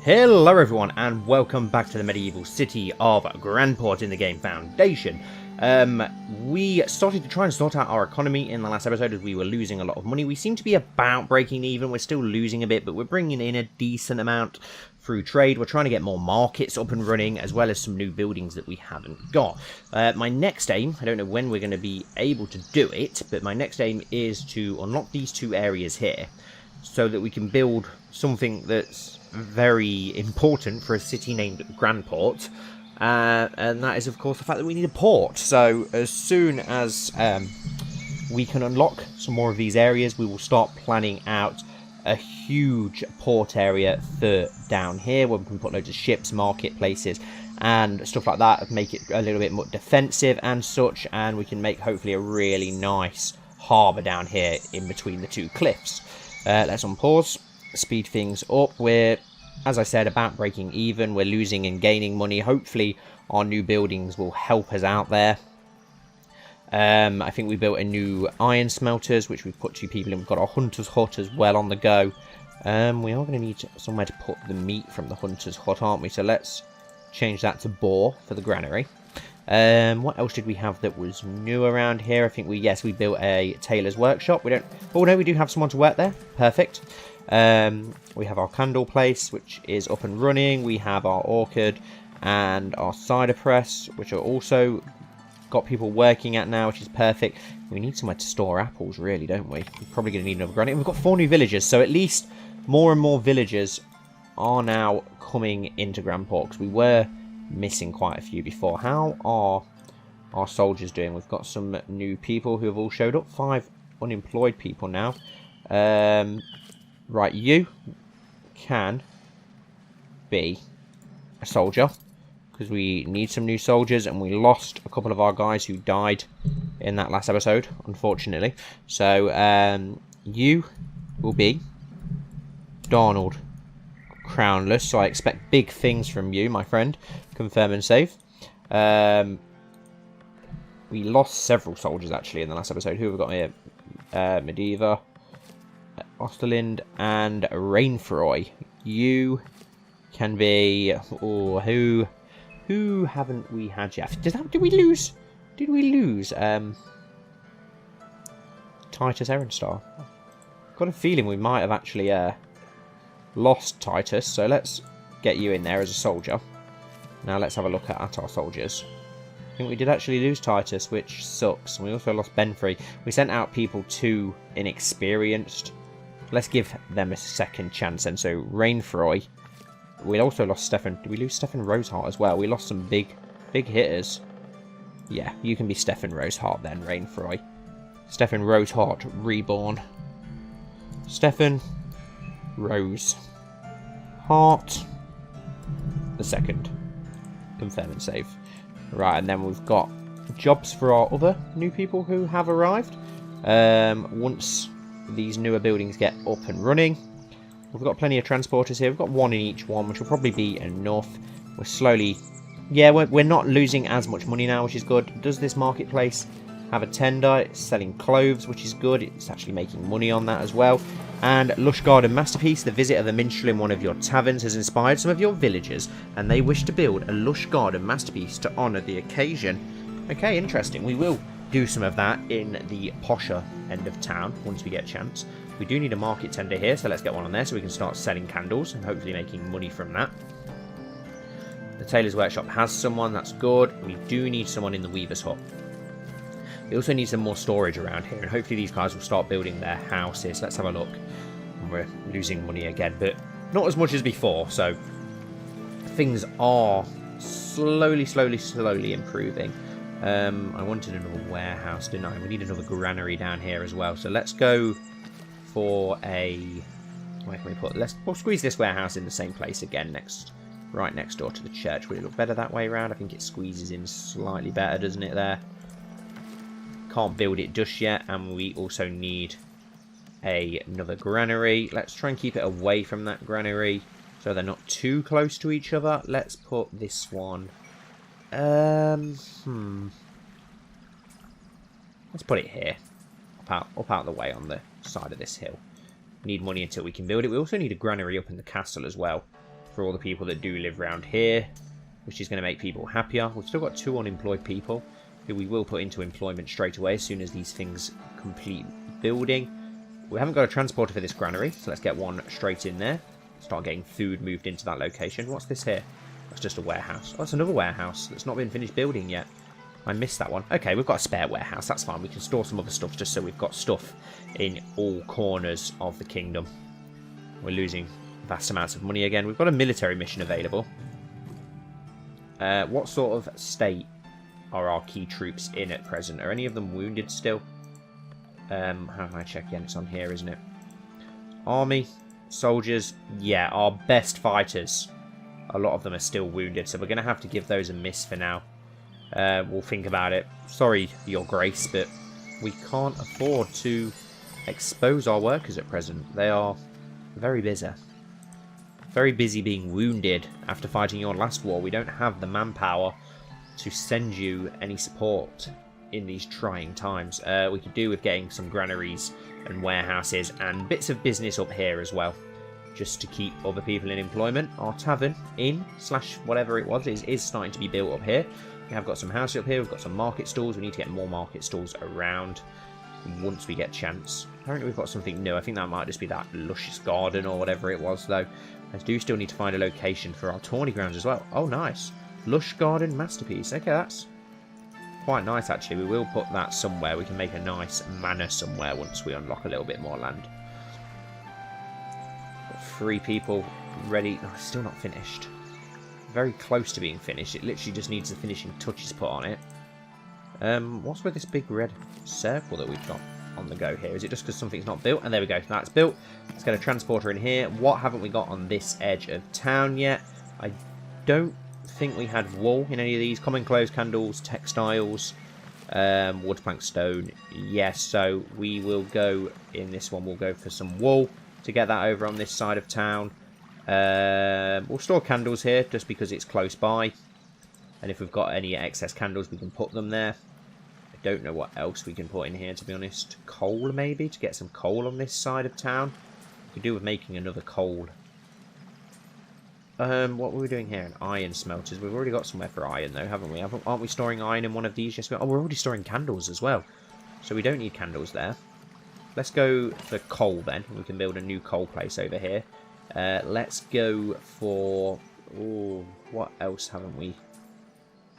Hello everyone and welcome back to the medieval city of Grandport in the game Foundation. We started to try and sort out our economy in the last episode as we were losing a lot of money. We seem to be about breaking even. We're still losing a bit, but we're bringing in a decent amount through trade. We're trying to get more markets up and running, as well as some new buildings that we haven't got. My next aim, I don't know when we're going to be able to do it, but my next aim is to unlock these two areas here so that we can build something that's very important for a city named Grandport, and that is of course the fact that we need a port. So as soon as we can unlock some more of these areas, we will start planning out a huge port area for down here where we can put loads of ships, marketplaces and stuff like that, make it a little bit more defensive and such, and we can make hopefully a really nice harbour down here in between the two cliffs. Let's unpause, speed things up. We're, as I said, about breaking even. We're losing and gaining money. Hopefully our new buildings will help us out there. I think we built a new iron smelters, which we've put 2 people in. We've got our hunter's hut as well on the go. We are going to need somewhere to put the meat from the hunter's hut, aren't we? So let's change that to boar for the granary. What else did we have that was new around here? I think we built a tailor's workshop. Oh no, we do have someone to work there. Perfect. We have our candle place, which is up and running. We have our orchard and our cider press, which are also got people working at now, which is perfect. We need somewhere to store apples, really, don't we? We're probably going to need another granary. We've got 4 new villagers, so at least more and more villagers are now coming into Grandport, because we were missing quite a few before. How are our soldiers doing? We've got some new people who have all showed up. 5 unemployed people now. Right, you can be a soldier, because we need some new soldiers, and we lost a couple of our guys who died in that last episode, unfortunately. So you will be Donald Crownless, so I expect big things from you, my friend. Confirm and save. We lost several soldiers actually in the last episode. Who have we got here? Medivh, Osterlind and Rainfroy. You can be... Oh, who haven't we had yet? Did we lose? Did we lose? Titus Erenstar. Got a feeling we might have actually lost Titus. So let's get you in there as a soldier. Now let's have a look at our soldiers. I think we did actually lose Titus, which sucks. We also lost Benfrey. We sent out people too inexperienced. Let's give them a second chance. And so Rainfroy. We also lost Stefan. Did we lose Stefan Roseheart as well? We lost some big hitters. Yeah, you can be Stefan Roseheart then, Rainfroy. Stefan Roseheart reborn. Stefan Roseheart the second. Confirm and save. Right, and then we've got jobs for our other new people who have arrived. Once these newer buildings get up and running, we've got plenty of transporters here. We've got 1 in each one, which will probably be enough. We're slowly... Yeah, we're not losing as much money now, which is good. Does this marketplace have a tender? It's selling clothes, which is good. It's actually making money on that as well. And Lush Garden Masterpiece, the visit of a minstrel in one of your taverns has inspired some of your villagers, and they wish to build a Lush Garden Masterpiece to honour the occasion. Okay, interesting. We will do some of that in the posher end of town once we get a chance. We do need a market tender here, so let's get one on there so we can start selling candles and hopefully making money from that. The tailor's workshop has someone, that's good. We do need someone in the weaver's hut. We also need some more storage around here, and hopefully these guys will start building their houses. Let's have a look. We're losing money again, but not as much as before, so things are slowly improving. I wanted another warehouse, didn't I? We need another granary down here as well, so let's go for a... Where can we put... We'll squeeze this warehouse in the same place again, right next door to the church. Will it look better that way around? I think it squeezes in slightly better, doesn't it, there? Can't build it just yet, and we also need another granary. Let's try and keep it away from that granary so they're not too close to each other. Let's put this one... Let's put it here. Up out the way on the side of this hill. Need money until we can build it. We also need a granary up in the castle as well. for all the people that do live around here, which is going to make people happier. We've still got 2 unemployed people who we will put into employment straight away as soon as these things complete building. We haven't got a transporter for this granary, so let's get one straight in there. Start getting food moved into that location. What's this here? That's just a warehouse. Oh, that's another warehouse that's not been finished building yet. I missed that one. Okay, we've got a spare warehouse. That's fine. We can store some other stuff just so we've got stuff in all corners of the kingdom. We're losing vast amounts of money again. We've got a military mission available. What sort of state are our key troops in at present? Are any of them wounded still? How can I check? Yeah, it's on here, isn't it? Army, soldiers. Yeah, our best fighters. A lot of them are still wounded, so we're going to have to give those a miss for now. We'll think about it. Sorry, Your Grace, but we can't afford to expose our workers at present. They are very busy. Very busy being wounded after fighting your last war. We don't have the manpower to send you any support in these trying times. We could do with getting some granaries and warehouses and bits of business up here as well, just to keep other people in employment. Our tavern, inn, / whatever it was, is starting to be built up here. We have got some houses up here, we've got some market stalls. We need to get more market stalls around once we get a chance. Apparently we've got something new. I think that might just be that luscious garden or whatever it was, though. I do still need to find a location for our tourney grounds as well. Oh, nice. Lush garden masterpiece. Okay, that's quite nice, actually. We will put that somewhere. We can make a nice manor somewhere once we unlock a little bit more land. Got 3 people ready. Oh, it's still not finished. Very close to being finished. It literally just needs the finishing touches put on it. What's with this big red circle that we've got on the go here? Is it just because something's not built? And there we go. That's built. Let's get a transporter in here. What haven't we got on this edge of town yet? I don't think we had wool in any of these. Common clothes, candles, textiles, wood, plank, stone. Yes, so we will go in this one. We'll go for some wool to get that over on this side of town. We'll store candles here just because it's close by, and if we've got any excess candles we can put them there. I don't know what else we can put in here, to be honest. Coal, maybe, to get some coal on this side of town. We could do with making another coal. What were we doing here? Iron smelters. We've already got somewhere for iron, though, haven't we? Aren't we storing iron in one of these? Yes, oh, we're already storing candles as well, so we don't need candles there. Let's go for coal then. We can build a new coal place over here. Let's go for... Ooh, what else haven't we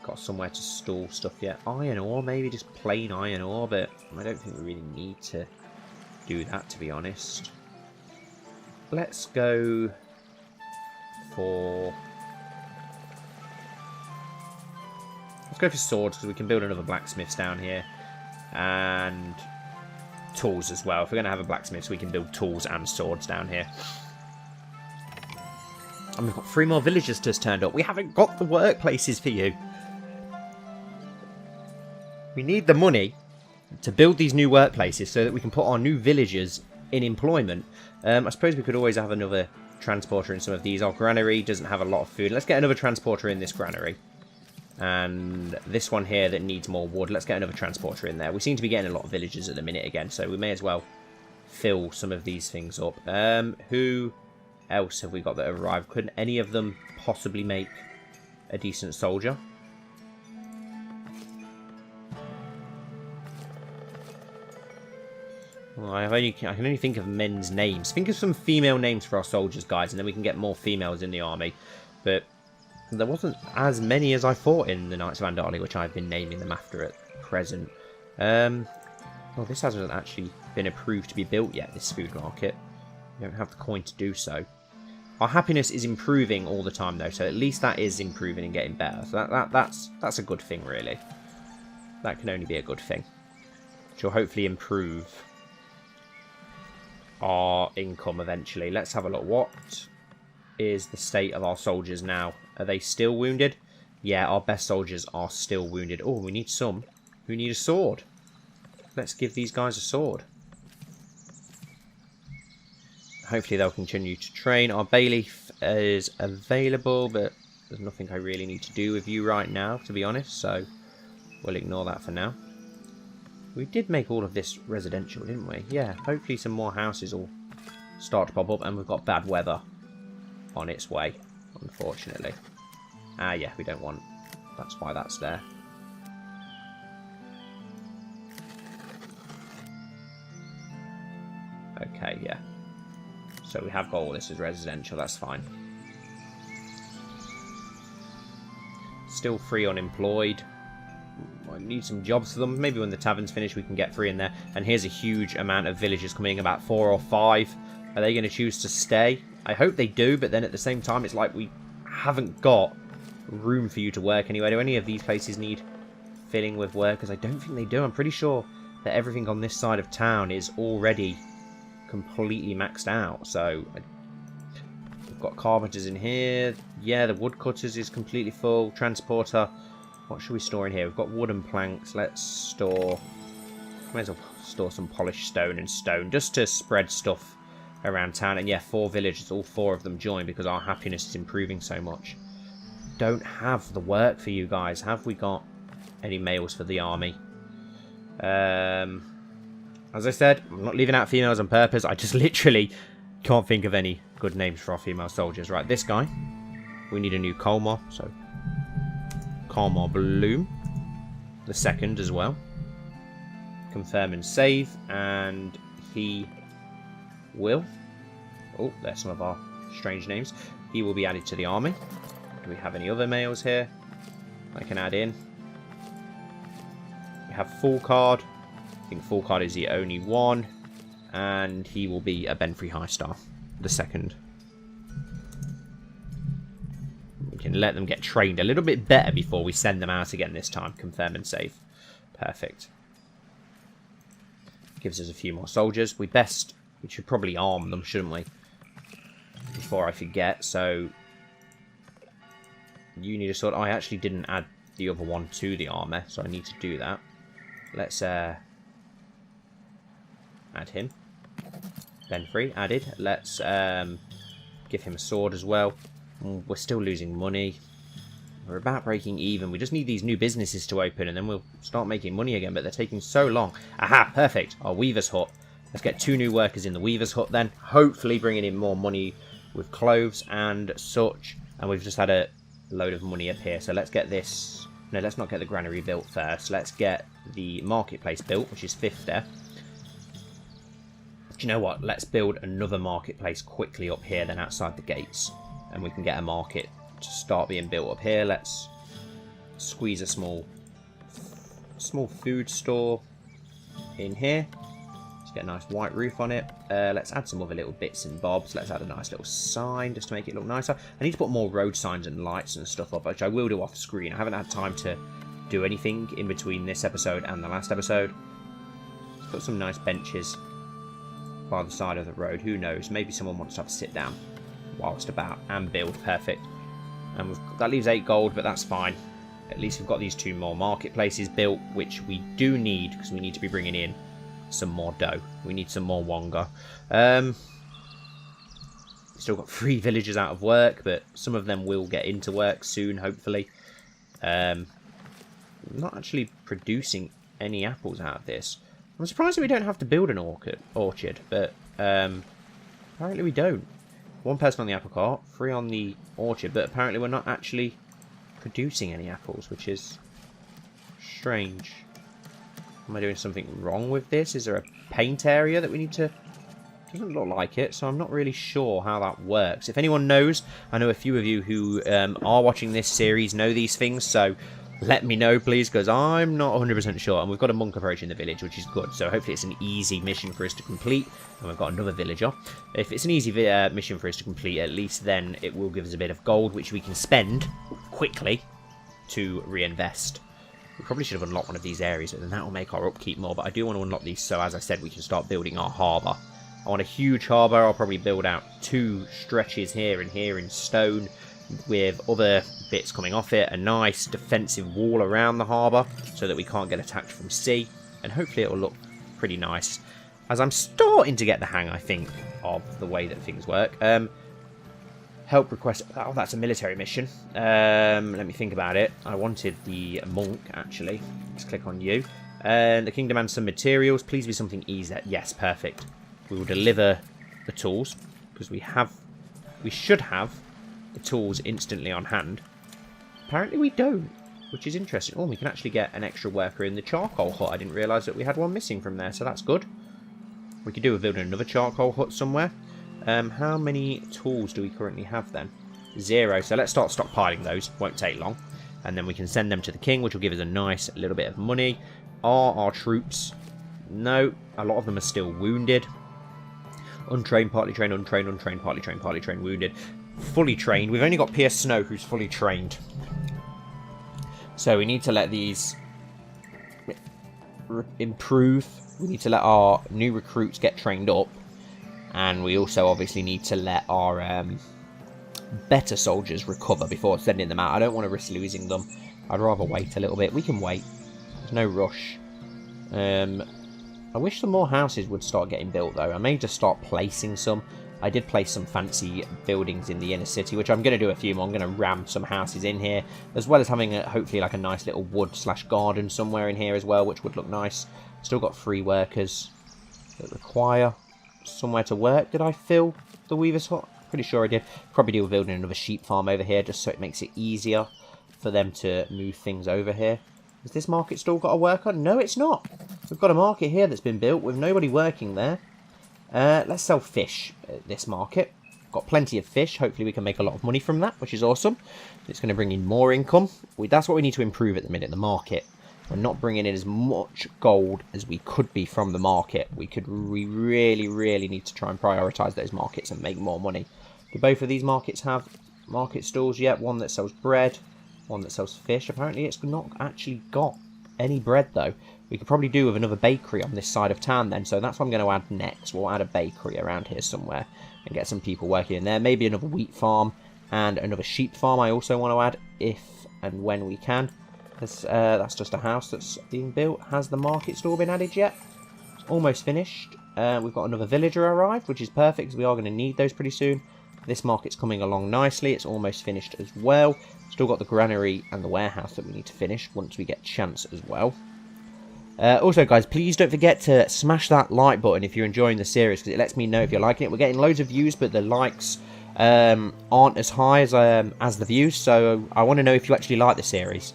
got somewhere to store stuff yet? Iron ore, maybe just plain iron ore, but I don't think we really need to do that, to be honest. Let's go for... Let's go for swords, because we can build another blacksmiths down here. And tools as well. If we're going to have a blacksmith, we can build tools and swords down here. And we've got 3 more villagers just turned up. We haven't got the workplaces for you. We need the money to build these new workplaces so that we can put our new villagers in employment. I suppose we could always have another transporter in some of these. Our granary doesn't have a lot of food. Let's get another transporter in this granary. And this one here that needs more wood. Let's get another transporter in there. We seem to be getting a lot of villagers at the minute again, so we may as well fill some of these things up. Who else have we got that arrived? Could any of them possibly make a decent soldier? Well, I can only think of men's names. Think of some female names for our soldiers, guys, and then we can get more females in the army. But there wasn't as many as I thought in the Knights of Andali, which I've been naming them after at present. Well, this hasn't actually been approved to be built yet, this food market. We don't have the coin to do so. Our happiness is improving all the time, though, so at least that is improving and getting better. So that's a good thing, really. That can only be a good thing. Which will hopefully improve our income eventually. Let's have a look. What is the state of our soldiers now? Are they still wounded? Yeah, our best soldiers are still wounded. Oh, we need some who need a sword. Let's give these guys a sword. Hopefully they'll continue to train. Our bailiff is available, but there's nothing I really need to do with you right now, to be honest, so we'll ignore that for now. We did make all of this residential, didn't we? Yeah, hopefully some more houses will start to pop up, and we've got bad weather on its way. unfortunately. Ah, yeah, we don't want... That's why that's there. Okay, yeah. So we have got all this as residential, that's fine. Still free unemployed. I need some jobs for them. Maybe when the tavern's finished we can get free in there. And here's a huge amount of villagers coming, about 4 or 5. Are they going to choose to stay? I hope they do, but then at the same time it's like we haven't got room for you to work anywhere. Do any of these places need filling with workers? I don't think they do. I'm pretty sure that everything on this side of town is already completely maxed out. So we've got carpenters in here. Yeah, the woodcutters is completely full. Transporter. What should we store in here? We've got wooden planks. Let's store... Might as well store some polished stone and stone just to spread stuff around town. And yeah, 4 villagers. All 4 of them join because our happiness is improving so much. Don't have the work for you guys. Have we got any males for the army? As I said, I'm not leaving out females on purpose. I just literally can't think of any good names for our female soldiers. Right, this guy. We need a new Colmar. So, Colmar Bloom. The second as well. Confirm and save. And he will... Oh, there's some of our strange names. He will be added to the army. Do we have any other males here I can add in? We have full card. I think full card is the only one. And he will be a Benfrey High Star. The second. We can let them get trained a little bit better before we send them out again this time. Confirm and save. Perfect. Gives us a few more soldiers. We should probably arm them, shouldn't we? Before I forget. So you need a sword. I actually didn't add the other one to the armor, so I need to do that. Let's add him. Benfrey added. Let's give him a sword as well. We're still losing money. We're about breaking even. We just need these new businesses to open and then we'll start making money again, but they're taking so long. Aha, perfect. Our weaver's hut. Let's get 2 new workers in the weaver's hut then. Hopefully bringing in more money with cloves and such. And we've just had a load of money up here. So let's get this... No, let's not get the granary built first. Let's get the marketplace built, which is 50. Do you know what? Let's build another marketplace quickly up here then outside the gates. And we can get a market to start being built up here. Let's squeeze a small food store in here. Let's get a nice white roof on it. Let's add some other little bits and bobs. Let's add a nice little sign just to make it look nicer. I need to put more road signs and lights and stuff up, which I will do off screen. I haven't had time to do anything in between this episode and the last episode. Let's put some nice benches by the side of the road. Who knows? Maybe someone wants to have a sit down whilst about and build. Perfect. And that leaves 8 gold, but that's fine. At least we've got these 2 more marketplaces built, which we do need because we need to be bringing in some more dough. We need some more wonga. Still got 3 villagers out of work, but some of them will get into work soon, hopefully. I'm not actually producing any apples out of this. I'm surprised that we don't have to build an orchard, but apparently we don't. 1 person on the apple cart, 3 on the orchard, but apparently we're not actually producing any apples, which is strange. Am I doing something wrong with this? Is there a paint area that we need to... Doesn't look like it, so I'm not really sure how that works. If anyone knows, I know a few of you who are watching this series know these things, so let me know, please, because I'm not 100% sure. And we've got a monk approaching the village, which is good, so hopefully it's an easy mission for us to complete. And we've got another villager. If it's an easy mission for us to complete, at least then it will give us a bit of gold, which we can spend quickly to reinvest. We probably should have unlocked one of these areas, and that will make our upkeep more. But I do want to unlock these, so as I said, we can start building our harbour. I want a huge harbour. I'll probably build out 2 stretches here and here in stone, with other bits coming off it. A nice defensive wall around the harbour, so that we can't get attacked from sea. And hopefully it will look pretty nice, as I'm starting to get the hang, I think, of the way that things work. Help request... Oh, that's a military mission. Let me think about it. I wanted the monk, actually. Let's click on you. The king demands some materials. Please be something easy. Yes, perfect. We will deliver the tools, because we should have tools instantly on hand. Apparently we don't, which is interesting. Oh, we can actually get an extra worker in the charcoal hut. I didn't realise that we had one missing from there, so that's good. We could do with building another charcoal hut somewhere. How many tools do we currently have then? 0, so let's start stockpiling those. Won't take long. And then we can send them to the king, which will give us a nice little bit of money. Are our troops... No, a lot of them are still wounded. Untrained, partly trained, untrained, untrained, partly trained, wounded. Fully trained. We've only got Pierce Snow, who's fully trained. So we need to let these improve. We need to let our new recruits get trained up. And we also obviously need to let our better soldiers recover before sending them out. I don't want to risk losing them. I'd rather wait a little bit. We can wait. There's no rush. I wish some more houses would start getting built, though. I may just start placing some. I did place some fancy buildings in the inner city, which I'm going to do a few more. I'm going to ram some houses in here, as well as having, hopefully, like a nice little wood/garden somewhere in here as well, which would look nice. Still got 3 workers that require somewhere to work. Did I fill the weaver's hut? Pretty sure I did. Probably do with building another sheep farm over here, just so it makes it easier for them to move things over here. Has this market still got a worker? No, it's not. We've got a market here that's been built with nobody working there. Let's sell fish at this market. Got plenty of fish. Hopefully we can make a lot of money from that, which is awesome. It's going to bring in more income. That's what we need to improve at the minute, the market. We're not bringing in as much gold as we could be from the market. We really need to try and prioritise those markets and make more money. Do both of these markets have market stalls yet? One that sells bread, one that sells fish. Apparently it's not actually got any bread, though. We could probably do with another bakery on this side of town then, so that's what I'm going to add next. We'll add a bakery around here somewhere and get some people working in there. Maybe another wheat farm and another sheep farm I also want to add if and when we can. That's just a house that's being built. Has the market stall been added yet? It's almost finished. We've got another villager arrived, which is perfect because we are going to need those pretty soon. This market's coming along nicely. It's almost finished as well. Still got the granary and the warehouse that we need to finish once we get chance as well. Also, guys, please don't forget to smash that like button if you're enjoying the series, because it lets me know if you're liking it. We're getting loads of views, but the likes aren't as high as the views, so I want to know if you actually like the series.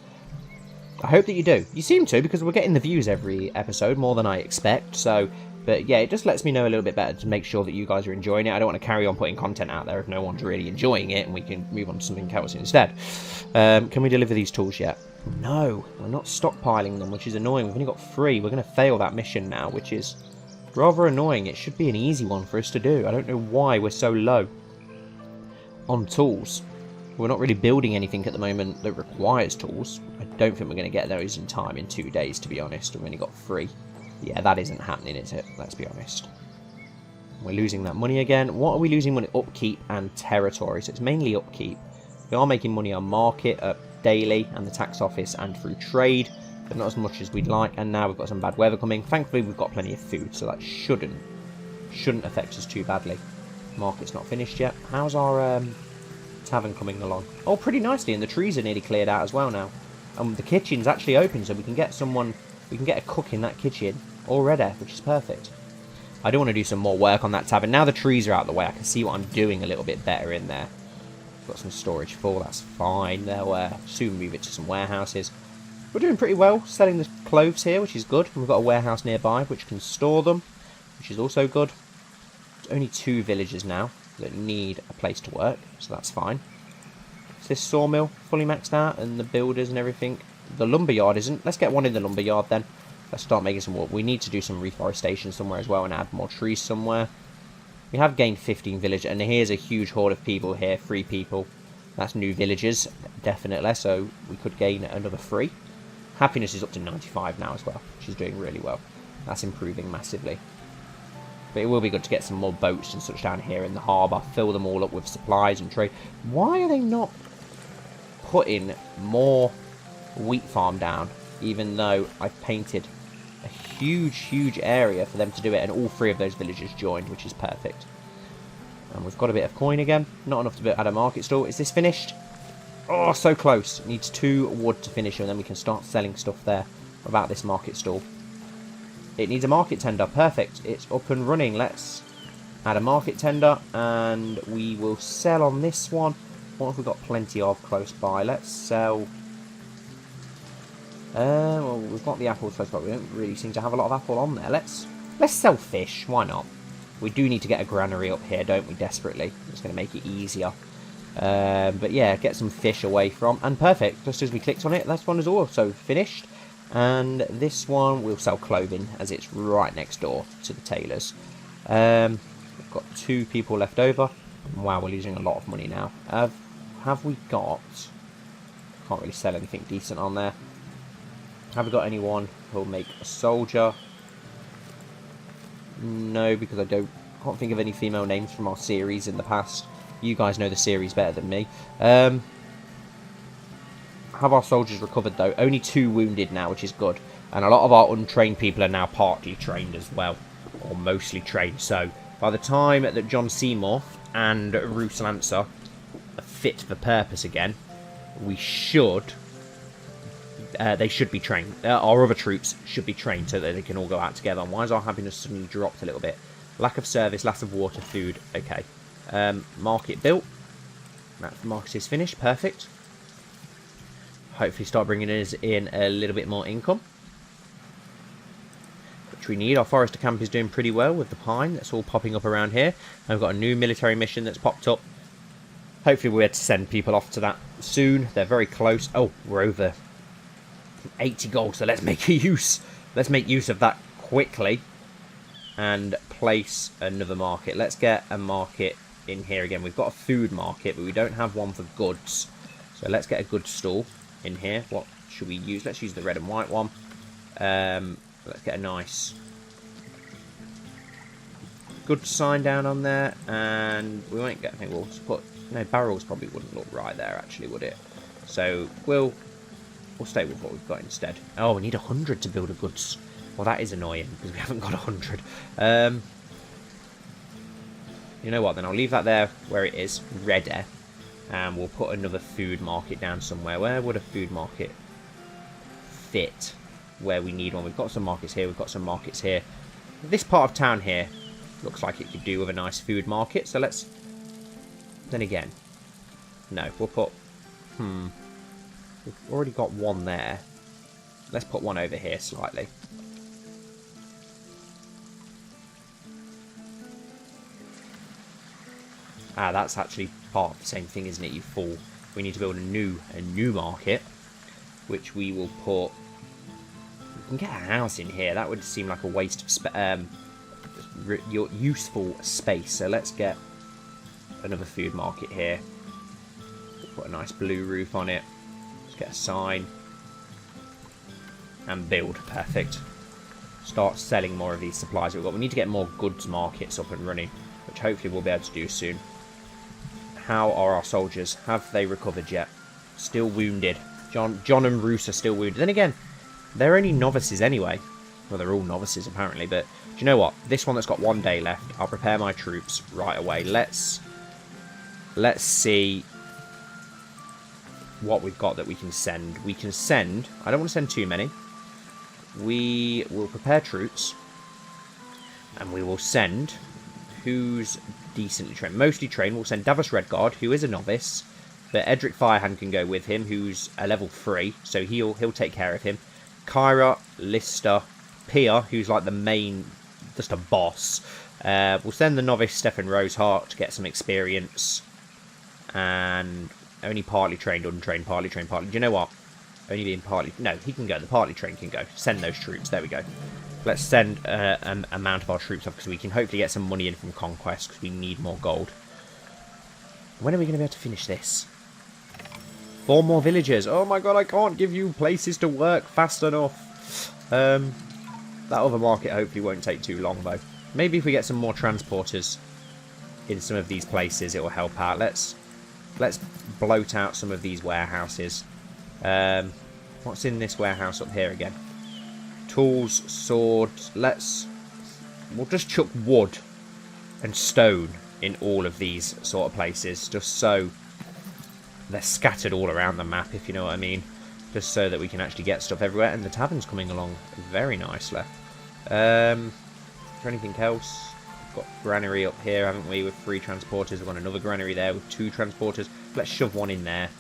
I hope that you do. You seem to, because we're getting the views every episode, more than I expect, so... But yeah, it just lets me know a little bit better to make sure that you guys are enjoying it. I don't want to carry on putting content out there if no one's really enjoying it, and we can move on to something else instead. Can we deliver these tools yet? No, we're not stockpiling them, which is annoying. We've only got 3. We're going to fail that mission now, which is rather annoying. It should be an easy one for us to do. I don't know why we're so low on tools. We're not really building anything at the moment that requires tools. I don't think we're going to get those in time in 2 days, to be honest. We've only got 3. Yeah, that isn't happening, is it? Let's be honest. We're losing that money again. What are we losing money? Upkeep and territory. So it's mainly upkeep. We are making money on market, daily, and the tax office, and through trade, but not as much as we'd like. And now we've got some bad weather coming. Thankfully, we've got plenty of food, so that shouldn't affect us too badly. Market's not finished yet. How's our tavern coming along? Oh, pretty nicely, and the trees are nearly cleared out as well now. And the kitchen's actually open, so we can get someone... We can get a cook in that kitchen already, which is perfect. I do want to do some more work on that tavern. Now the trees are out of the way, I can see what I'm doing a little bit better in there. Got some storage full, that's fine. They'll soon move it to some warehouses. We're doing pretty well selling the clothes here, which is good. We've got a warehouse nearby which can store them, which is also good. There's only 2 villagers now that need a place to work, so that's fine. Is this sawmill fully maxed out, and the builders and everything? The lumberyard isn't. Let's get one in the lumberyard then. Let's start making some wood. We need to do some reforestation somewhere as well and add more trees somewhere. We have gained 15 villagers, and here's a huge horde of people here. 3 people. That's new villagers, definitely. So we could gain another 3. Happiness is up to 95 now as well, which is doing really well. That's improving massively. But it will be good to get some more boats and such down here in the harbour. Fill them all up with supplies and trade. Why are they not putting more wheat farm down, even though I've painted a huge area for them to do it, and all 3 of those villagers joined, which is perfect. And we've got a bit of coin again, not enough to add a market stall. Is this finished? Oh, so close. It needs 2 wood to finish, and then we can start selling stuff there. About this market stall, it needs a market tender. Perfect, it's up and running. Let's add a market tender, and we will sell on this one What have we got plenty of close by? Let's sell... well, we've got the apples close by. We don't really seem to have a lot of apple on there. Let's sell fish. Why not? We do need to get a granary up here, don't we, desperately? It's going to make it easier. But yeah, get some fish away from... And perfect. Just as we clicked on it, that one is also finished. And this one, we'll sell clothing, as it's right next door to the tailor's. We've got 2 people left over. Wow, we're losing a lot of money now. Have we got... Can't really sell anything decent on there. Have we got anyone who'll make a soldier? No, because I can't think of any female names from our series in the past. You guys know the series better than me. Have our soldiers recovered, though? Only 2 wounded now, which is good. And a lot of our untrained people are now partly trained as well. Or mostly trained. So, by the time that John Seymour and Roose Lancer are fit for purpose again, we should... they should be trained. Our other troops should be trained so that they can all go out together. And why has our happiness suddenly dropped a little bit? Lack of service, lack of water, food. Okay. Market built. That market is finished. Perfect. Hopefully start bringing us in a little bit more income, which we need. Our forester camp is doing pretty well with the pine that's all popping up around here. And we've got a new military mission that's popped up. Hopefully we'll be able to send people off to that soon. They're very close. Oh, we're over 80 gold, so let's make use of that quickly and place another market. Let's get a market in here again. We've got a food market, but we don't have one for goods, so let's get a goods stall in here. What should we use? Let's use the red and white one. Let's get a nice goods sign down on there, and we won't get, I think we'll just put, no, barrels probably wouldn't look right there actually, would it? So we'll stay with what we've got instead. Oh, we need 100 to build a goods. Well, that is annoying because we haven't got 100. You know what? Then I'll leave that there where it is, ready, and we'll put another food market down somewhere. Where would a food market fit? Where we need one. We've got some markets here. We've got some markets here. This part of town here looks like it could do with a nice food market. So let's. Then again, no. We'll put. We've already got one there. Let's put one over here slightly. Ah, that's actually part of the same thing, isn't it? You fool. We need to build a new market, which we will put. We can get a house in here. That would seem like a waste of your useful space. So let's get another food market here. We'll put a nice blue roof on it. Get a sign and build. Perfect. Start selling more of these supplies we've got. We need to get more goods markets up and running, which hopefully we'll be able to do soon. How are our soldiers? Have they recovered yet? Still wounded. John and Roose are still wounded. Then again, they're only novices anyway. Well, they're all novices apparently, but do you know what? This one that's got 1 day left, I'll prepare my troops right away. Let's see what we've got that we can send. We can send... I don't want to send too many. We will prepare troops. And we will send... Who's decently trained? Mostly trained. We'll send Davos Redguard, who is a novice. But Edric Firehand can go with him, who's a level 3. So he'll take care of him. Kyra, Lister, Pia, who's like the main... Just a boss. We'll send the novice Stefan Rosehart to get some experience. And... Only partly trained, untrained, partly trained, partly... Do you know what? Only being partly... No, he can go. The partly trained can go. Send those troops. There we go. Let's send an amount of our troops up because we can hopefully get some money in from Conquest because we need more gold. When are we going to be able to finish this? 4 more villagers. Oh my god, I can't give you places to work fast enough. That other market hopefully won't take too long though. Maybe if we get some more transporters in some of these places, it will help out. Let's bloat out some of these warehouses. What's in this warehouse up here again? Tools, swords. We'll just chuck wood and stone in all of these sort of places, just so they're scattered all around the map, if you know what I mean. Just so that we can actually get stuff everywhere. And the tavern's coming along very nicely. Is there anything else? Got Granary up here, haven't we, with 3 transporters. We've got another Granary there with 2 transporters. Let's shove one in there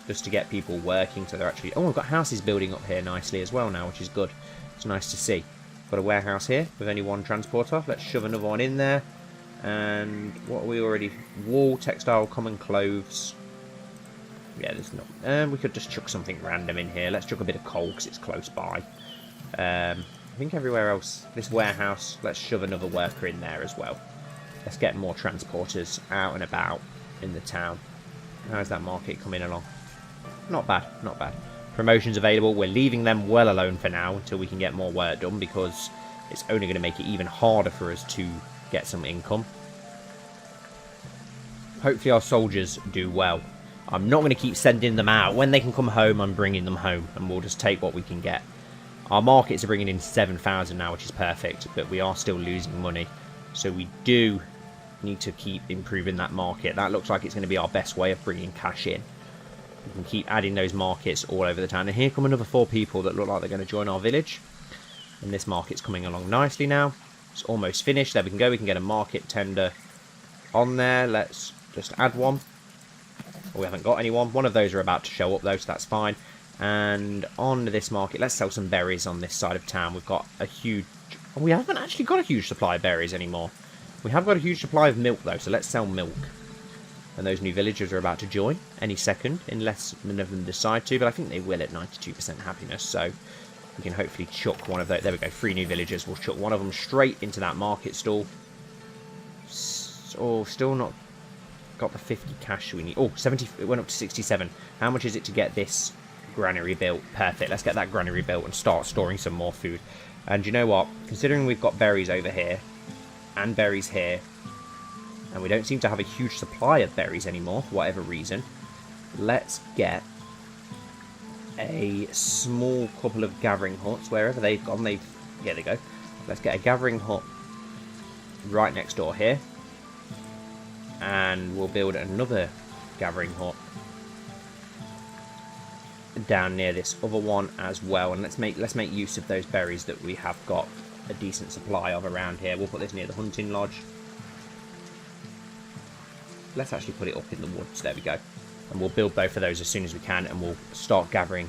just to get people working so they're actually... Oh, we've got houses building up here nicely as well now, which is good. It's nice to see. Got a warehouse here with only 1 transporter. Let's shove another one in there. And what are we already... Wool, textile, common clothes. Yeah, there's not... we could just chuck something random in here. Let's chuck a bit of coal because it's close by. I think everywhere else, this warehouse, let's shove another worker in there as well. Let's get more transporters out and about in the town. How's that market coming along? Not bad, not bad. Promotions available. We're leaving them well alone for now until we can get more work done because it's only going to make it even harder for us to get some income. Hopefully our soldiers do well. I'm not going to keep sending them out. When they can come home, I'm bringing them home and we'll just take what we can get. Our markets are bringing in 7,000 now, which is perfect, but we are still losing money. So we do need to keep improving that market. That looks like it's going to be our best way of bringing cash in. We can keep adding those markets all over the town. And here come another 4 people that look like they're going to join our village. And this market's coming along nicely now. It's almost finished. There we can go. We can get a market tender on there. Let's just add one. Oh, we haven't got anyone. One of those are about to show up though, so that's fine. And on this market, let's sell some berries on this side of town. We've got a huge... Oh, we haven't actually got a huge supply of berries anymore. We have got a huge supply of milk, though, so let's sell milk. And those new villagers are about to join any second, unless none of them decide to. But I think they will at 92% happiness, so we can hopefully chuck one of those. There we go, 3 new villagers. We'll chuck one of them straight into that market stall. Oh, still not got the 50 cash we need. Oh, 70. It went up to 67. How much is it to get this granary built? Perfect. Let's get that granary built and start storing some more food. And you know what? Considering we've got berries over here and berries here, and we don't seem to have a huge supply of berries anymore for whatever reason, let's get a small couple of gathering huts wherever they've gone. Yeah, there they go. Let's get a gathering hut right next door here, and we'll build another gathering hut down near this other one as well. And let's make use of those berries that we have got a decent supply of around here. We'll put this near the hunting lodge. Let's actually put it up in the woods. There we go. And we'll build both of those as soon as we can, and we'll start gathering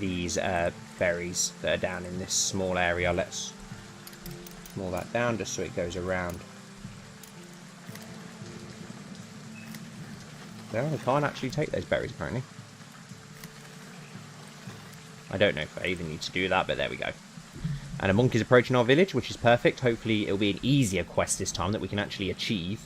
these berries that are down in this small area. Let's small that down just so it goes around. Well, we can't actually take those berries apparently. I don't know if I even need to do that, but there we go. And a monk is approaching our village, which is perfect. Hopefully it'll be an easier quest this time that we can actually achieve.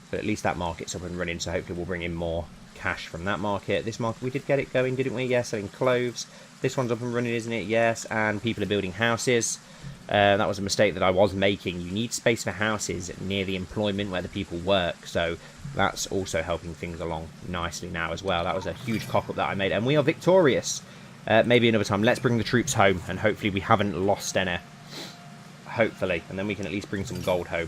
But at least that market's up and running, so hopefully we'll bring in more cash from that market. This market, we did get it going, didn't we? Yes, selling cloves. This one's up and running, isn't it? Yes, and people are building houses. That was a mistake that I was making. You need space for houses near the employment where the people work, so that's also helping things along nicely now as well. That was a huge cock-up that I made, and we are victorious. Maybe another time. Let's bring the troops home, and hopefully we haven't lost any. Hopefully, and then we can at least bring some gold home.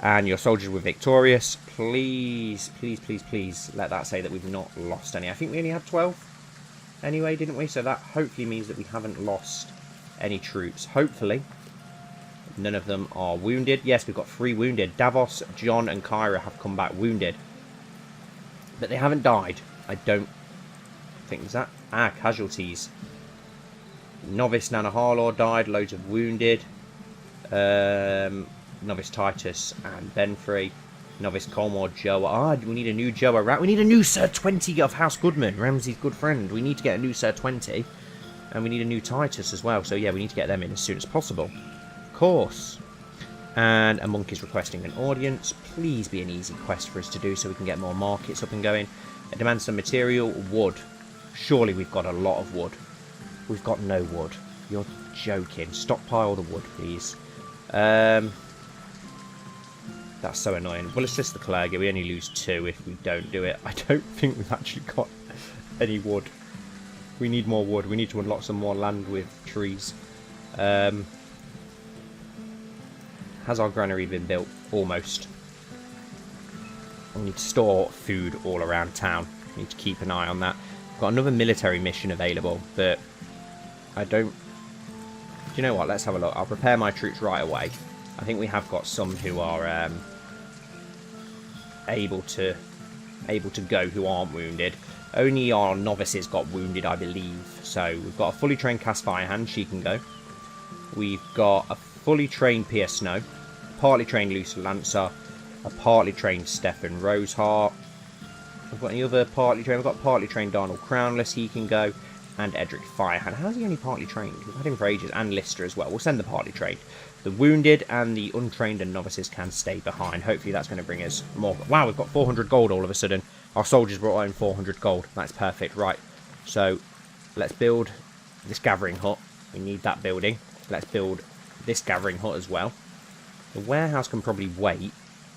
And your soldiers were victorious. Please, please, please, please let that say that we've not lost any. I think we only had 12 anyway, didn't we? So that hopefully means that we haven't lost any troops. Hopefully none of them are wounded. Yes, we've got 3 wounded. Davos, John and Kyra have come back wounded, but they haven't died. I don't think there's that. Casualties. Novice Nana Harlaw died. Loads of wounded. Novice Titus and Benfrey. Novice Colmore Joe. We need a new Joe. We need a new Sir 20 of House Goodman, Ramsay's good friend. We need to get a new Sir 20. And we need a new Titus as well. So yeah, we need to get them in as soon as possible. Of course. And a monk is requesting an audience. Please be an easy quest for us to do so we can get more markets up and going. It demands some material. Wood. Surely we've got a lot of wood. We've got no wood. You're joking. Stockpile the wood, please. That's so annoying. Well, it's just the clergy. We only lose 2 if we don't do it. I don't think we've actually got any wood. We need more wood. We need to unlock some more land with trees. Has our granary been built? Almost. We need to store food all around town. We need to keep an eye on that. We've got another military mission available, but I don't... Do you know what? Let's have a look. I'll prepare my troops right away. I think we have got some who are able to go who aren't wounded. Only our novices got wounded, I believe. So we've got a fully trained Cast Firehand, she can go. We've got a fully trained Pierce Snow, a partly trained Loose Lancer, a partly trained Stefan Roseheart. We've got any other partly trained? We've got partly trained Darnell Crownless, he can go. And Edric Firehand. How's he only partly trained? We've had him for ages. And Lister as well. We'll send the partly trained. The wounded and the untrained and novices can stay behind. Hopefully that's going to bring us more. Wow, we've got 400 gold all of a sudden. Our soldiers brought home 400 gold. That's perfect. Right. So let's build this gathering hut. We need that building. Let's build this gathering hut as well. The warehouse can probably wait.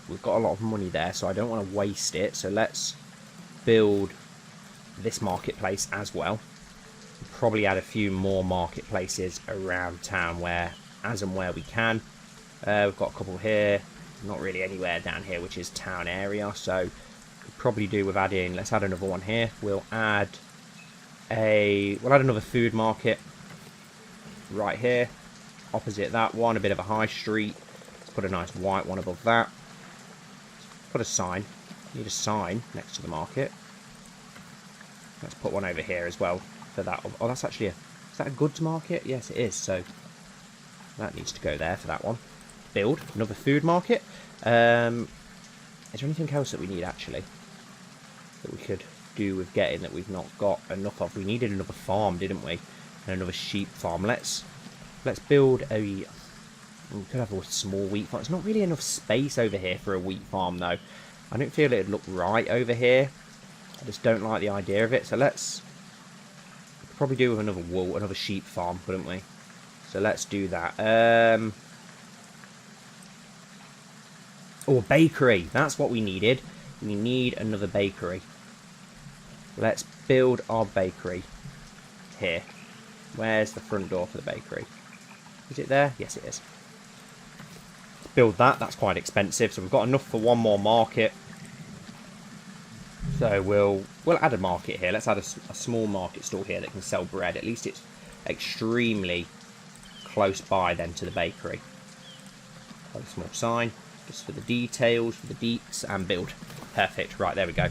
We've got a lot of money there, so I don't want to waste it. So let's build this marketplace as well. Probably add a few more marketplaces around town where we can. We've got a couple here, not really anywhere down here, which is town area. So could probably do with adding. Let's add another one here. We'll add another food market right here, opposite that one. A bit of a high street. Let's put a nice white one above that. Put a sign. Need a sign next to the market. Let's put one over here as well. For that. Oh, that's actually is that a goods market? Yes, it is. So that needs to go there for that one. Build another food market. Is there anything else that we need actually that we could do with getting that we've not got enough of? We needed another farm, didn't we? And another sheep farm. Let's build a. We could have a small wheat farm. There's not really enough space over here for a wheat farm though. I don't feel it'd look right over here. I just don't like the idea of it. So let's probably do with another sheep farm, wouldn't we? So let's do that. Oh, bakery. That's what we needed. We need another bakery. Let's build our bakery here. Where's the front door for the bakery? Is it there? Yes, it is. Let's build that. That's quite expensive. So we've got enough for one more market. So we'll add a market here. Let's add a small market stall here that can sell bread. At least it's extremely close by then to the bakery. Add a small sign just for the details, for the deets, and build. Perfect. Right, there we go.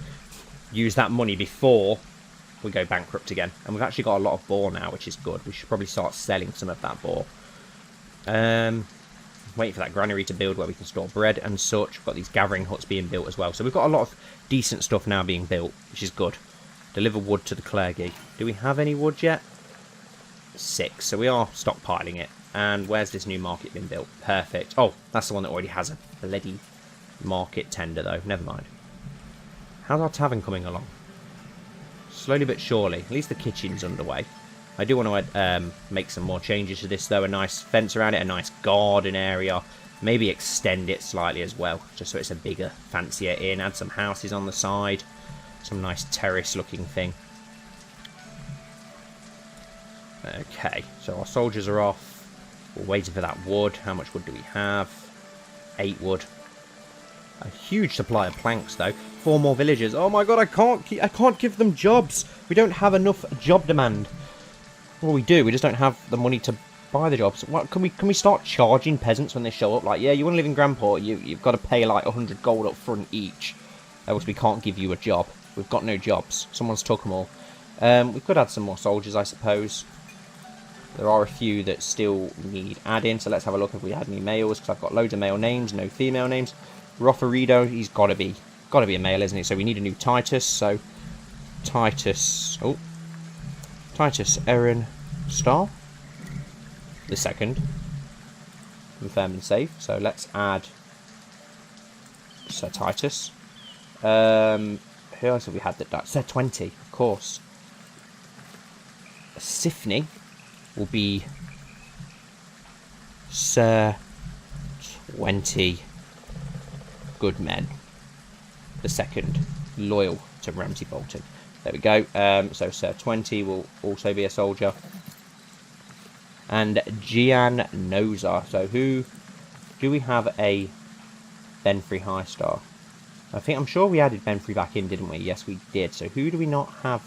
Use that money before we go bankrupt again. And we've actually got a lot of boar now, which is good. We should probably start selling some of that boar. Waiting for that granary to build where we can store bread and such. We've got these gathering huts being built as well. So we've got a lot of decent stuff now being built, which is good. Deliver wood to the clergy. Do we have any wood yet? 6. So we are stockpiling it. And where's this new market been built? Perfect. Oh, that's the one that already has a bloody market tender though. Never mind. How's our tavern coming along? Slowly but surely. At least the kitchen's underway. I do want to make some more changes to this though. A nice fence around it, a nice garden area. Maybe extend it slightly as well, just so it's a bigger, fancier inn. Add some houses on the side. Some nice terrace looking thing. Okay, so our soldiers are off. We're waiting for that wood. How much wood do we have? 8 wood. A huge supply of planks though. 4 more villagers. Oh my god, I can't give them jobs. We don't have enough job demand. Well, we do. We just don't have the money to buy the jobs. What can we start charging peasants when they show up? Like, yeah, you want to live in Grandport, you've got to pay like 100 gold up front each. Else we can't give you a job. We've got no jobs. Someone's took them all. We could add some more soldiers, I suppose. There are a few that still need adding, so let's have a look if we had any males, because I've got loads of male names, no female names. Rotharido, he's got to be a male, isn't he? So we need a new Titus. So Titus Aaron Star, the second. Confirm and save. So let's add Sir Titus. Who else have we had that died? Sir 20, of course. Sifney will be Sir 20 Good Men. The second, loyal to Ramsay Bolton. There we go. So Sir 20 will also be a soldier. And Gian Noza. So who do we have a Benfrey High Star? I'm sure we added Benfrey back in, didn't we? Yes, we did. So who do we not have?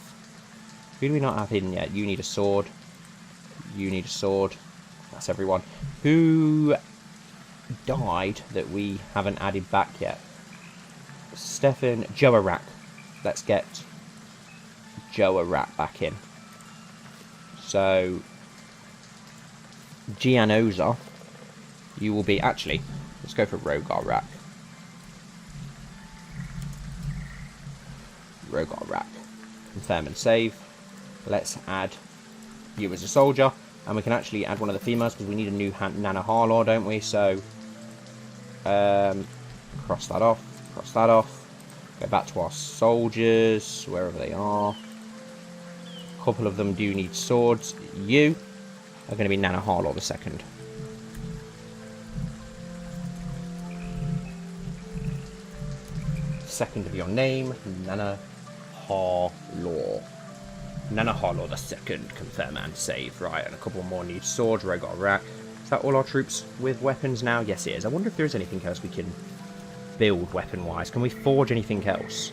Who do we not have in yet? You need a sword. You need a sword. That's everyone. Who died that we haven't added back yet? Stefan Joarak. Let's get Joarak back in. So, Gianoza, you will be... Actually, let's go for Rogarak. Rogarak. Confirm and save. Let's add you as a soldier. And we can actually add one of the females because we need a new Nana Harlaw, don't we? So, cross that off. Cross that off. Go back to our soldiers, wherever they are. A couple of them do need swords. You are going to be Nana Harlaw the second. Second of your name, Nana Harlaw. Nana Harlaw the second. Confirm and save. Right, and a couple more need swords. Rogarak. Is that all our troops with weapons now? Yes, it is. I wonder if there is anything else we can build weapon-wise. Can we forge anything else?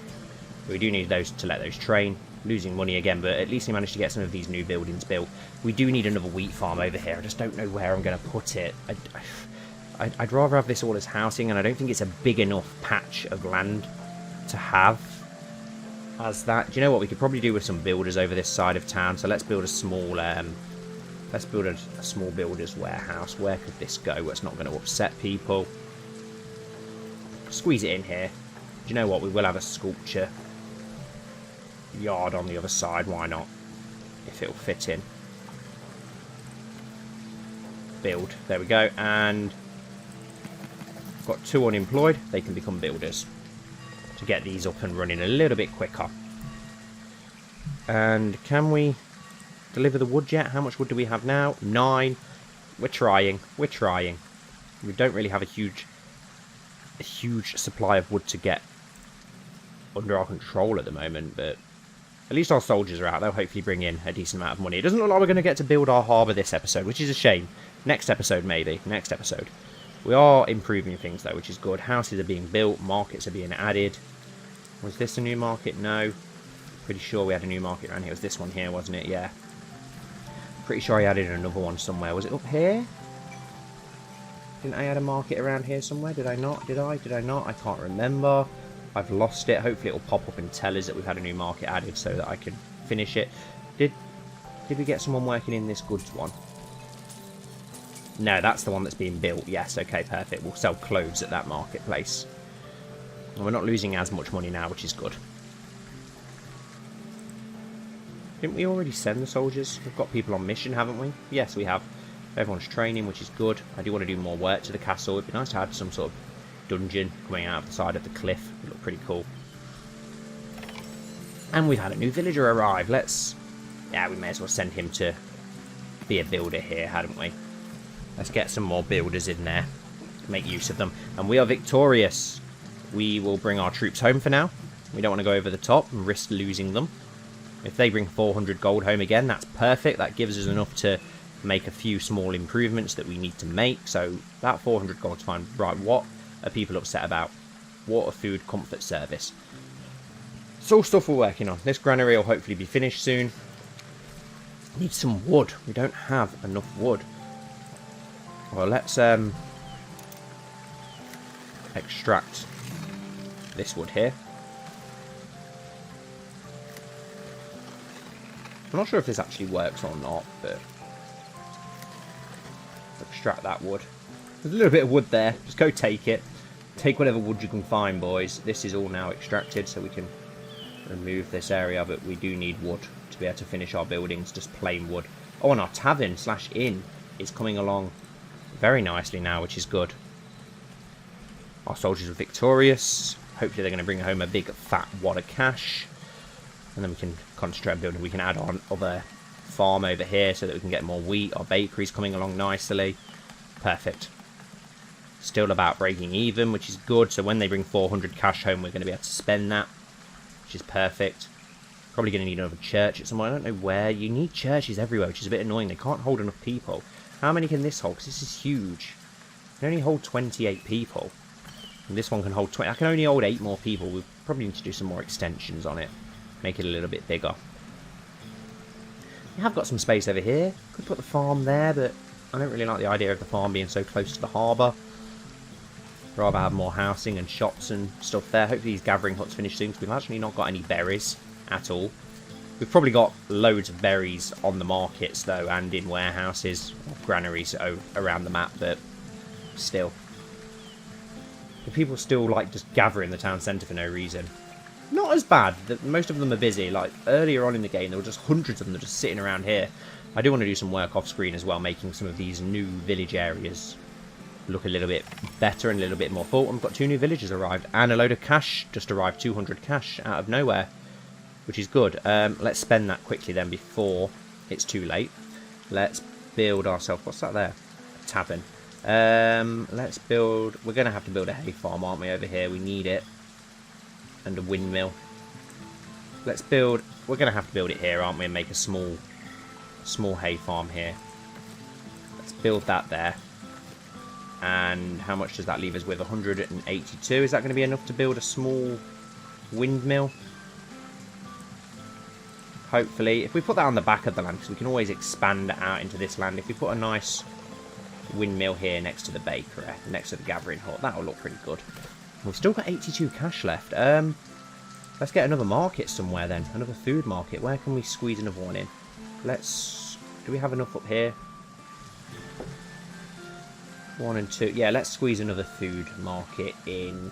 We do need those to let those train. Losing money again, but at least we managed to get some of these new buildings built. We do need another wheat farm over here. I just don't know where I'm going to put it. I'd rather have this all as housing, and I don't think it's a big enough patch of land to have as that. Do you know what? We could probably do with some builders over this side of town. So let's build a small, small builder's warehouse. Where could this go? Where it's not going to upset people. Squeeze it in here. Do you know what? We will have a sculpture yard on the other side. Why not? If it'll fit in. Build. There we go. And got 2 unemployed. They can become builders to get these up and running a little bit quicker. And can we deliver the wood yet? How much wood do we have now? 9. We're trying. We're trying. We don't really have a huge supply of wood to get under our control at the moment, but at least our soldiers are out. They'll hopefully bring in a decent amount of money. It doesn't look like we're going to get to build our harbour this episode, which is a shame. Next episode, maybe. Next episode. We are improving things, though, which is good. Houses are being built. Markets are being added. Was this a new market? No. Pretty sure we had a new market around here. It was this one here, wasn't it? Yeah. Pretty sure I added another one somewhere. Was it up here? Didn't I add a market around here somewhere? Did I not? Did I? Did I not? I can't remember. I've lost it. Hopefully it'll pop up and tell us that we've had a new market added so that I can finish it. Did we get someone working in this goods one? No, that's the one that's being built. Yes, okay, perfect. We'll sell clothes at that marketplace. And we're not losing as much money now, which is good. Didn't we already send the soldiers? We've got people on mission, haven't we? Yes, we have. Everyone's training, which is good. I do want to do more work to the castle. It'd be nice to have some sort of dungeon coming out of the side of the cliff. It look pretty cool. And we've had a new villager arrive. Yeah, we may as well send him to be a builder here, hadn't we? Let's get some more builders in there. Make use of them. And we are victorious. We will bring our troops home for now. We don't want to go over the top and risk losing them. If they bring 400 gold home again, that's perfect. That gives us enough to make a few small improvements that we need to make. So that 400 gold's fine. Right, what are people upset about? Water, food, comfort, service. It's all stuff we're working on. This granary will hopefully be finished soon. Need some wood. We don't have enough wood. Well, let's extract this wood here. I'm not sure if this actually works or not, but extract that wood. There's a little bit of wood there. Just go take it. Take whatever wood you can find, boys. This is all now extracted, so we can remove this area, but we do need wood to be able to finish our buildings, just plain wood. Oh, and our tavern/inn is coming along very nicely now, which is good. Our soldiers are victorious. Hopefully they're going to bring home a big fat wad of cash. And then we can concentrate on building. We can add on other farm over here so that we can get more wheat. Our bakery's coming along nicely. Perfect. Still about breaking even, which is good. So when they bring 400 cash home, we're going to be able to spend that, which is perfect. Probably going to need another church at some point. I don't know where. You need churches everywhere, which is a bit annoying. They can't hold enough people. How many can this hold? Because this is huge. It can only hold 28 people. And this one can hold 20. I can only hold 8 more people. We probably need to do some more extensions on it. Make it a little bit bigger. We have got some space over here. Could put the farm there, but I don't really like the idea of the farm being so close to the harbour. Rather have more housing and shops and stuff there. Hopefully these gathering huts finish soon, because we've actually not got any berries at all. We've probably got loads of berries on the markets, though, and in warehouses, or granaries around the map, but still. The people still, like, just gather in the town centre for no reason. Not as bad. Most of them are busy. Like, earlier on in the game, there were just hundreds of them just sitting around here. I do want to do some work off-screen as well, making some of these new village areas look a little bit better and a little bit more full. We've got 2 new villagers arrived, and a load of cash just arrived, 200 cash out of nowhere, which is good. Let's spend that quickly then before it's too late. Let's build ourselves... What's that there? A tavern. Let's build... We're going to have to build a hay farm, aren't we, over here? We need it. And a windmill. Let's build... We're going to have to build it here, aren't we? And make a small hay farm here. Let's build that there. And how much does that leave us with? 182. Is that going to be enough to build a small windmill? Hopefully. If we put that on the back of the land, because we can always expand it out into this land. If we put a nice windmill here next to the bakery, next to the gathering hut, that'll look pretty good. We've still got 82 cash left. Let's get another market somewhere then. Another food market. Where can we squeeze another one in? Do we have enough up here? 1 and 2. Yeah, let's squeeze another food market in.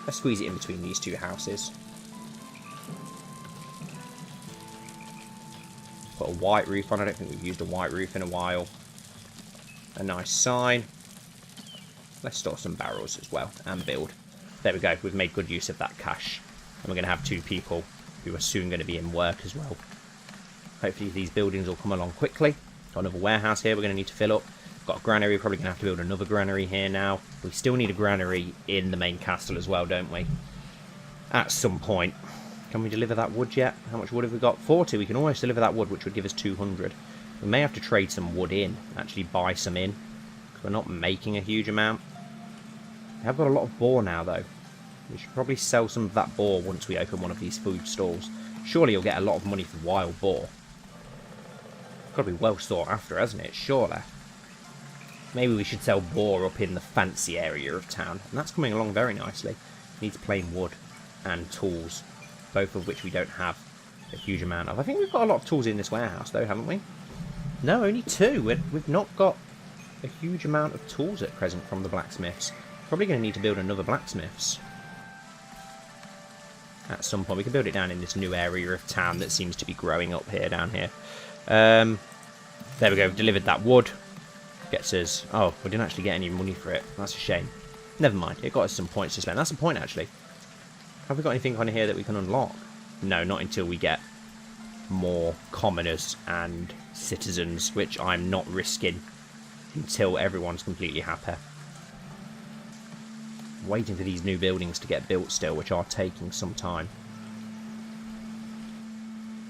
Let's squeeze it in between these 2 houses. Put a white roof on. I don't think we've used a white roof in a while. A nice sign. Let's store some barrels as well and build. There we go. We've made good use of that cash. And we're going to have 2 people who are soon going to be in work as well. Hopefully these buildings will come along quickly. Got another warehouse here we're going to need to fill up. Got a granary. Probably going to have to build another granary here now. We still need a granary in the main castle as well, don't we? At some point. Can we deliver that wood yet? How much wood have we got? 40. We can almost deliver that wood, which would give us 200. We may have to trade some wood in. Actually buy some in. Because we're not making a huge amount. We have got a lot of boar now, though. We should probably sell some of that boar once we open one of these food stalls. Surely you'll get a lot of money for wild boar. Got to be well sought after, hasn't it? Surely. Maybe we should sell boar up in the fancy area of town. And that's coming along very nicely. Needs plain wood and tools. Both of which we don't have a huge amount of. I think we've got a lot of tools in this warehouse, though, haven't we? No, only 2. We've not got a huge amount of tools at present from the blacksmiths. Probably going to need to build another blacksmiths. At some point. We can build it down in this new area of town that seems to be growing up here, down here. There we go. Delivered that wood. Gets us... Oh, we didn't actually get any money for it. That's a shame. Never mind. It got us some points to spend. That's a point, actually. Have we got anything on here that we can unlock? No, not until we get more commoners and citizens, which I'm not risking until everyone's completely happy. Waiting for these new buildings to get built still, which are taking some time.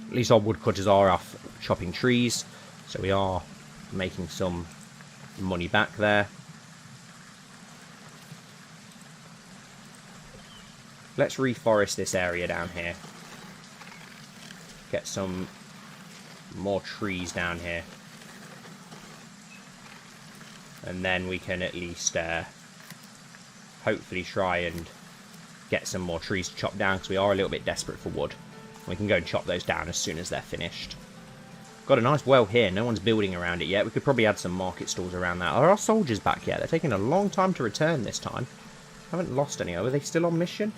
At least our woodcutters are off chopping trees, so we are making some money back there. Let's reforest this area down here. Get some more trees down here. And then we can at least hopefully try and get some more trees to chop down, because we are a little bit desperate for wood. We can go and chop those down as soon as they're finished. Got a nice well here. No one's building around it yet. We could probably add some market stalls around that. Are our soldiers back yet? They're taking a long time to return this time. Haven't lost any. Are they still on mission?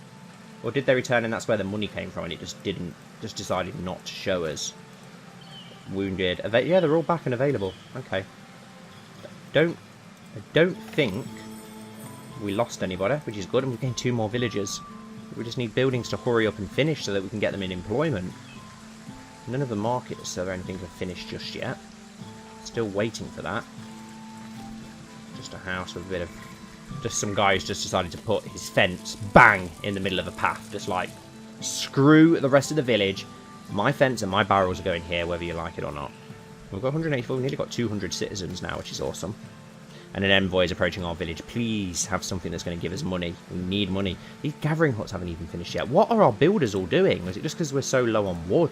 Or did they return and that's where the money came from and it just didn't, just decided not to show us? Wounded. Are they, yeah, they're all back and available. Okay. I don't think we lost anybody, which is good, and we've gained 2 more villagers. We just need buildings to hurry up and finish so that we can get them in employment. None of the markets or anything have finished just yet. Still waiting for that. Just a house with a bit of... Just some guy who's just decided to put his fence, bang, in the middle of a path. Just like, screw the rest of the village. My fence and my barrels are going here, whether you like it or not. We've got 184, we've nearly got 200 citizens now, which is awesome. And an envoy is approaching our village. Please have something that's going to give us money. We need money. These gathering huts haven't even finished yet. What are our builders all doing? Was it just because we're so low on wood?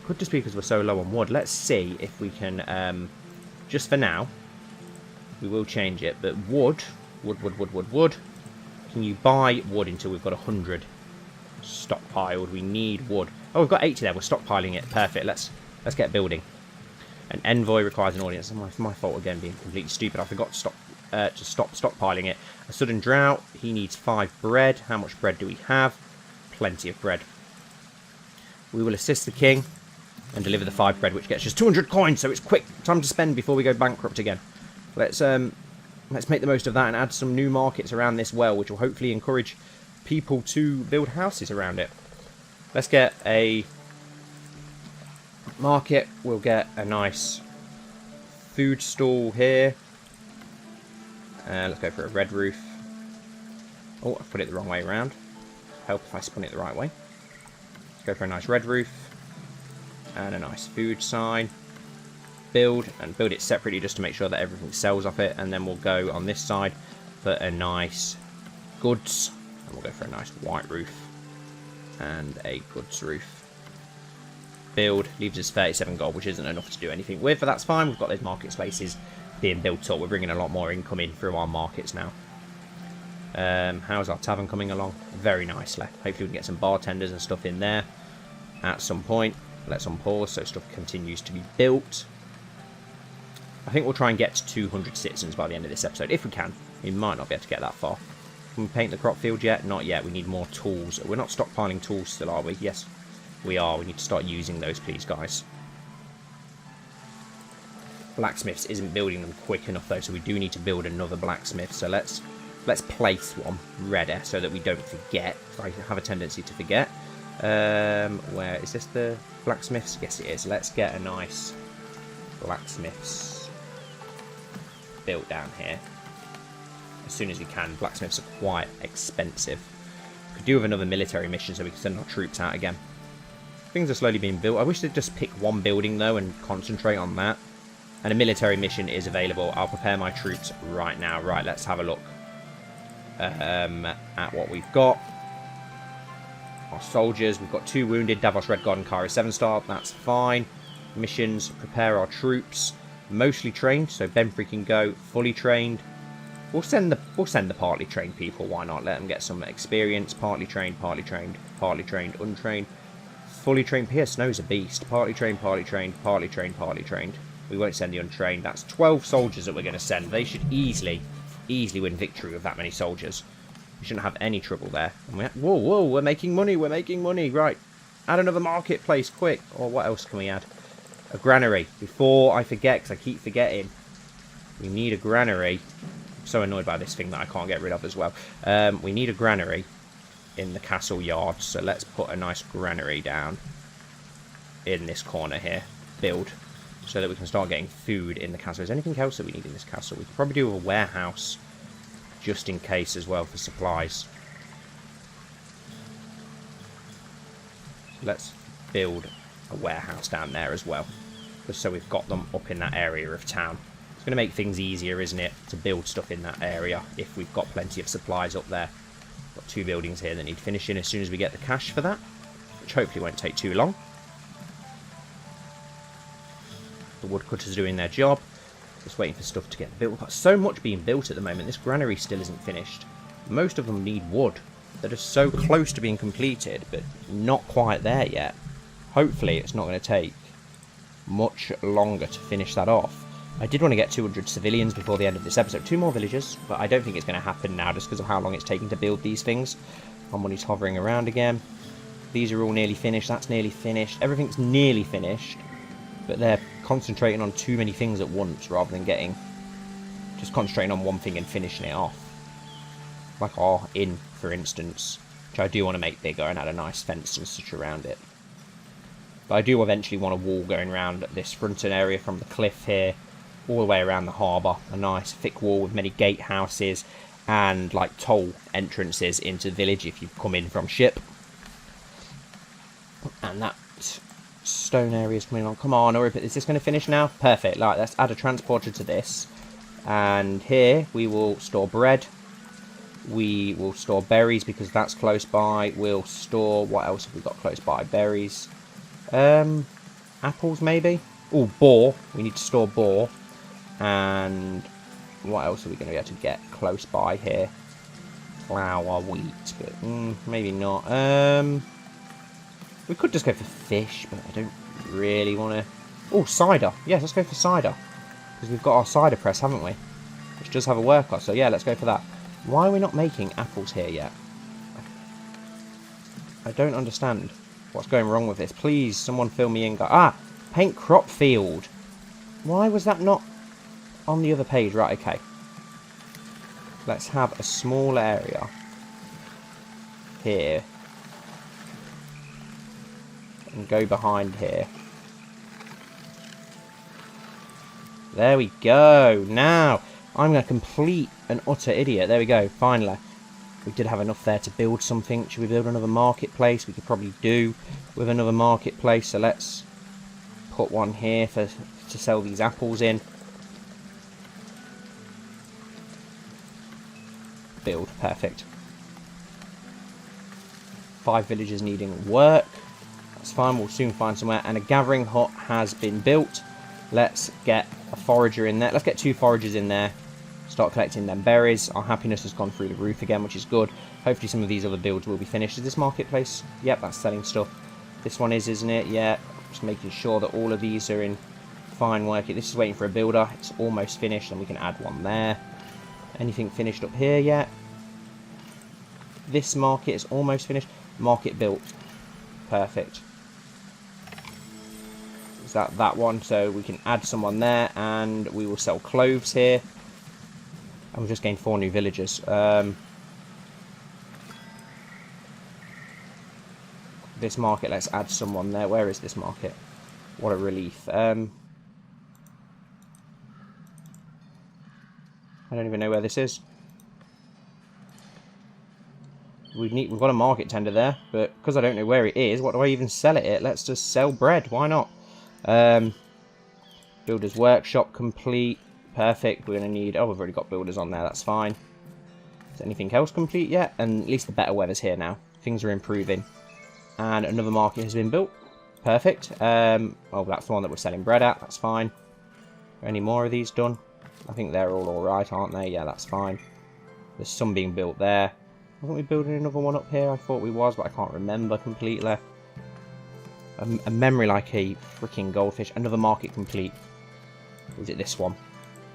Could just be because we're so low on wood. Let's see if we can, just for now, We will change it, but wood. Can you buy wood until we've got 100 stockpiled? We need wood. Oh, we've got 80 there. We're stockpiling it. Perfect. Let's get building. An envoy requires an audience. It's my fault again, being completely stupid. I forgot to stop stockpiling it. A sudden drought. He needs 5 bread. How much bread do we have? Plenty of bread. We will assist the king and deliver the 5 bread, which gets us 200 coins. So it's quick time to spend before we go bankrupt again. Let's make the most of that and add some new markets around this well, which will hopefully encourage people to build houses around it. Let's get a market. We'll get a nice food stall here. Let's go for a red roof. Oh, I've put it the wrong way around. Help if I spun it the right way. Let's go for a nice red roof. And a nice food sign. Build it separately just to make sure that everything sells off it. And then we'll go on this side for a nice goods. And we'll go for a nice white roof. And a goods roof. Build leaves us 37 gold, which isn't enough to do anything with, but that's fine. We've got those market spaces being built up. We're bringing a lot more income in through our markets now. How's our tavern coming along? Very nicely. Hopefully we can get some bartenders and stuff in there at some point. Let's unpause so stuff continues to be built. I think we'll try and get to 200 citizens by the end of this episode, if we can. We might not be able to get that far. Can we paint the crop field yet? Not yet. We need more tools. We're not stockpiling tools still, are we? Yes, we are. We need to start using those, please, guys. Blacksmiths isn't building them quick enough, though, so we do need to build another blacksmith. So let's place one ready so that we don't forget. I have a tendency to forget. Where is this, the blacksmiths? Yes, it is. Let's get a nice blacksmiths built down here as soon as we can. Blacksmiths are quite expensive. Could do with another military mission so we can send our troops out again. Things are slowly being built. I wish they'd just pick one building though and concentrate on that. And a military mission is available. I'll prepare my troops right now. Right, let's have a look at what we've got. Our soldiers, we've got 2 wounded. Davos, Redguard and Kara 7-star. That's fine. Missions, prepare our troops. Mostly trained, so Benfrey can go. Fully trained. We'll send the partly trained people. Why not? Let them get some experience. Partly trained, untrained. Fully trained. Pierce Snow's a beast. Partly trained, partly trained. We won't send the untrained. That's 12 soldiers that we're going to send. They should easily win victory with that many soldiers. We shouldn't have any trouble there. And whoa, we're making money. Right. Add another marketplace, quick. Or what else can we add? A granary. Before I forget, because I keep forgetting. We need a granary. I'm so annoyed by this thing that I can't get rid of as well. We need a granary in the castle yard. So let's put a nice granary down in this corner here. Build. So that we can start getting food in the castle. Is there anything else that we need in this castle? We could probably do a warehouse just in case as well for supplies. Let's build a warehouse down there as well, just so we've got them up in that area of town. It's going to make things easier, isn't it, to build stuff in that area if we've got plenty of supplies up there. Got 2 buildings here that need finishing as soon as we get the cash for that, which hopefully won't take too long. The woodcutters are doing their job. Just waiting for stuff to get built. We've got so much being built at the moment. This granary still isn't finished. Most of them need wood. They're just so close to being completed, but not quite there yet. Hopefully it's not going to take much longer to finish that off. I did want to get 200 civilians before the end of this episode. 2 more villagers, but I don't think it's going to happen now just because of how long it's taking to build these things. Our money's hovering around again. These are all nearly finished. That's nearly finished. Everything's nearly finished. But they're concentrating on too many things at once rather than just concentrating on one thing and finishing it off. Like our inn, for instance, which I do want to make bigger and add a nice fence and such around it. But I do eventually want a wall going around this fronton area from the cliff here, all the way around the harbour. A nice thick wall with many gatehouses and like toll entrances into the village if you come in from ship. And that stone area is coming on. Come on, or is this going to finish now? Perfect. Like, let's add a transporter to this. And here we will store bread. We will store berries because that's close by. We'll store, what else have we got close by? Berries. Apples maybe? Oh, boar. We need to store boar. And what else are we going to be able to get close by here? Flour, wheat, but maybe not. We could just go for fish, but I don't really want to... Oh, cider. Yes, let's go for cider. Because we've got our cider press, haven't we? Which does have a worker, so yeah, let's go for that. Why are we not making apples here yet? I don't understand what's going wrong with this. Please, someone fill me in. Ah! Paint crop field. Why was that not on the other page? Right, okay. Let's have a small area here. And go behind here. There we go. Now, I'm a complete and utter idiot. There we go, finally. We did have enough there to build something. Should we build another marketplace? We could probably do with another marketplace. So let's put one here to sell these apples in. Build, perfect. 5 villagers needing work. That's fine, we'll soon find somewhere. And a gathering hut has been built. Let's get a forager in there. Let's get 2 foragers in there. Start collecting them berries. Our happiness has gone through the roof again, which is good. Hopefully some of these other builds will be finished. Is this marketplace? Yep, that's selling stuff. This one is, isn't it? Yeah. Just making sure that all of these are in fine work. This is waiting for a builder. It's almost finished, and we can add one there. Anything finished up here yet? This market is almost finished. Market built. Perfect. Is that one? So we can add someone there, and we will sell cloves here. And we've just gained 4 new villagers. This market, let's add someone there. Where is this market? What a relief. I don't even know where this is. We've got a market tender there, but because I don't know where it is, what do I even sell it at? Let's just sell bread. Why not? Builder's workshop complete. Perfect. We're going to need... Oh, we've already got builders on there. That's fine. Is anything else complete yet? And at least the better weather's here now. Things are improving. And another market has been built. Perfect. Oh, that's the one that we're selling bread at. That's fine. Any more of these done? I think they're all alright, aren't they? Yeah, that's fine. There's some being built there. Wasn't we building another one up here? I thought we was, but I can't remember completely. A memory like a freaking goldfish. Another market complete. Is it this one?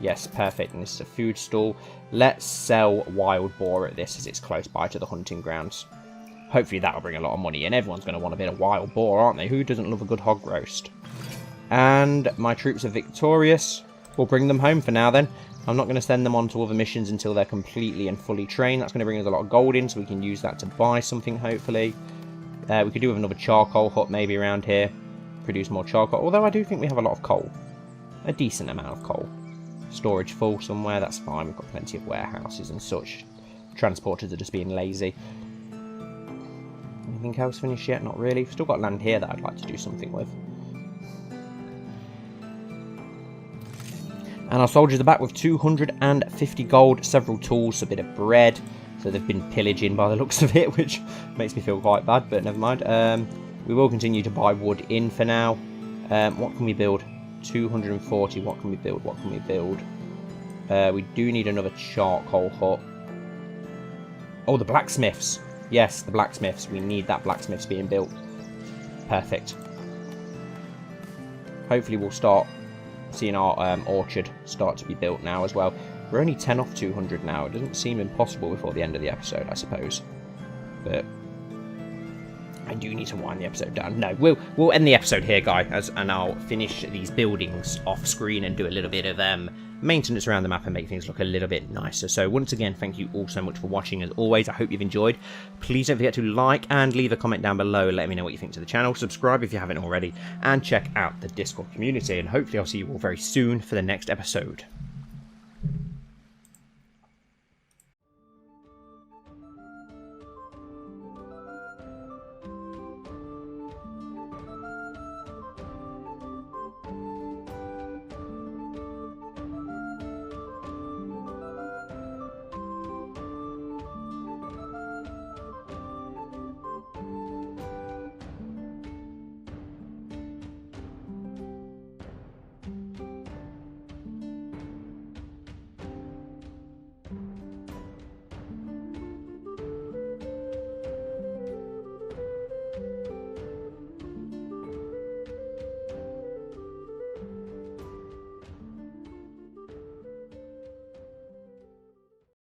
Yes, perfect. And this is a food stall. Let's sell wild boar at this as it's close by to the hunting grounds. Hopefully that'll bring a lot of money in. Everyone's going to want a bit of wild boar, aren't they? Who doesn't love a good hog roast? And my troops are victorious. We'll bring them home for now then. I'm not going to send them on to other missions until they're completely and fully trained. That's going to bring us a lot of gold in, so we can use that to buy something, hopefully. We could do with another charcoal hut maybe around here. Produce more charcoal. Although I do think we have a lot of coal. A decent amount of coal. Storage full somewhere, that's fine. We've got plenty of warehouses and such. Transporters are just being lazy. Anything else finished yet? Not really. We've still got land here that I'd like to do something with. And our soldiers are back with 250 gold, several tools, a bit of bread. So they've been pillaging by the looks of it, which makes me feel quite bad, but never mind. We will continue to buy wood in for now. What can we build? 240. What can we build? What can we build? We do need another charcoal hut. Oh, the blacksmiths. Yes, the blacksmiths. We need that blacksmiths being built. Perfect. Hopefully we'll start seeing our orchard start to be built now as well. We're only 10 off 200 now. It doesn't seem impossible before the end of the episode, I suppose. But I do need to wind the episode down. No, we'll end the episode here, guys, and I'll finish these buildings off screen and do a little bit of maintenance around the map and make things look a little bit nicer. So once again, thank you all so much for watching. As always, I hope you've enjoyed. Please don't forget to like and leave a comment down below. Let me know what you think to the channel. Subscribe if you haven't already, and check out the Discord community. And hopefully I'll see you all very soon for the next episode.